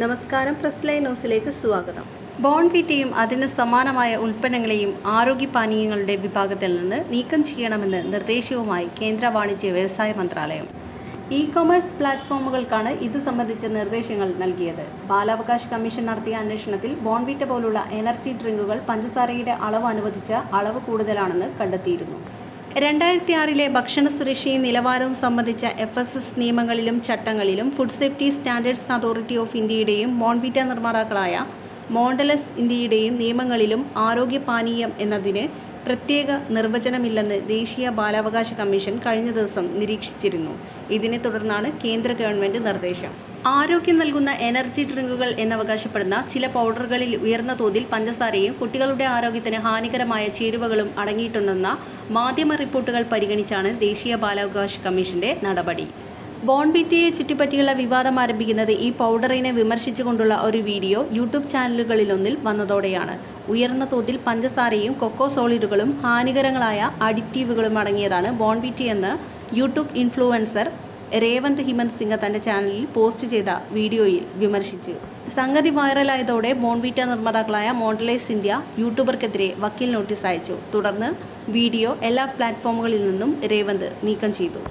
നമസ്കാരം, press line ന്യൂസിലേക്ക് സ്വാഗതം. ബോൺവിറ്റയും അതിന് സമാനമായ ഉൽപ്പന്നങ്ങളെയും ആരോഗ്യപാനീയങ്ങളുടെ വിഭാഗത്തിൽ നിന്ന് നീക്കം ചെയ്യണമെന്ന് നിർദ്ദേശവുമായി കേന്ദ്ര വാണിജ്യ വ്യവസായ മന്ത്രാലയം. ഇ-കൊമേഴ്സ് പ്ലാറ്റ്ഫോമുകൾക്കാണ് ഇത് സംബന്ധിച്ച നിർദ്ദേശങ്ങൾ നൽകിയത്. ബാലാവകാശ കമ്മീഷൻ നടത്തിയ അന്വേഷണത്തിൽ ബോൺവിറ്റ പോലുള്ള എനർജി ഡ്രിങ്കുകൾ പഞ്ചസാരയുടെ അളവ് അനുവദിച്ച അളവ് കൂടുതലാണെന്ന് കണ്ടെത്തിയിരുന്നു. 2006 ഭക്ഷണ സുരക്ഷയും നിലവാരവും സംബന്ധിച്ച FSS നിയമങ്ങളിലും ചട്ടങ്ങളിലും food safety standards authority of ഇന്ത്യയുടെയും ബോൺവിറ്റ നിർമ്മാതാക്കളായ മോണ്ടലസ് ഇന്ത്യയുടെയും നിയമങ്ങളിലും ആരോഗ്യപാനീയം എന്നതിന് പ്രത്യേക നിർവചനമില്ലെന്ന് ദേശീയ ബാലാവകാശ കമ്മീഷൻ കഴിഞ്ഞ ദിവസം നിരീക്ഷിച്ചിരുന്നു. ഇതിനെ തുടർന്നാണ് കേന്ദ്ര ഗവൺമെൻറ് നിർദ്ദേശം. ആരോഗ്യം നൽകുന്ന എനർജി ഡ്രിങ്കുകൾ എന്നവകാശപ്പെടുന്ന ചില പൗഡറുകളിൽ ഉയർന്ന തോതിൽ പഞ്ചസാരയും കുട്ടികളുടെ ആരോഗ്യത്തിന് ഹാനികരമായ ചേരുവകളും അടങ്ങിയിട്ടുണ്ടെന്ന മാധ്യമ റിപ്പോർട്ടുകൾ പരിഗണിച്ചാണ് ദേശീയ ബാലാവകാശ കമ്മീഷന്റെ നടപടി. ബോൺവിറ്റയെ ചുറ്റിപ്പറ്റിയുള്ള വിവാദം ആരംഭിക്കുന്നത് ഈ പൗഡറിനെ വിമർശിച്ചുകൊണ്ടുള്ള ഒരു വീഡിയോ യൂട്യൂബ് ചാനലുകളിലൊന്നിൽ വന്നതോടെയാണ്. ഉയർന്ന തോതിൽ പഞ്ചസാരയും കൊക്കോ സോളിഡുകളും ഹാനികരങ്ങളായ അഡിറ്റീവുകളും അടങ്ങിയതാണ് ബോൺവിറ്റയെന്ന് യൂട്യൂബ് ഇൻഫ്ലുവൻസർ രേവന്ത് ഹിമന്ത് സിംഗ് തൻ്റെ ചാനലിൽ പോസ്റ്റ് ചെയ്ത വീഡിയോയിൽ വിമർശിച്ചു. സംഗതി വൈറലായതോടെ ബോൺവിറ്റ നിർമ്മാതാക്കളായ മോണ്ടലേസ് ഇന്ത്യ യൂട്യൂബർക്കെതിരെ വക്കീൽ നോട്ടീസ് അയച്ചു. തുടർന്ന് വീഡിയോ എല്ലാ പ്ലാറ്റ്ഫോമുകളിൽ നിന്നും രേവന്ത് നീക്കം ചെയ്തു.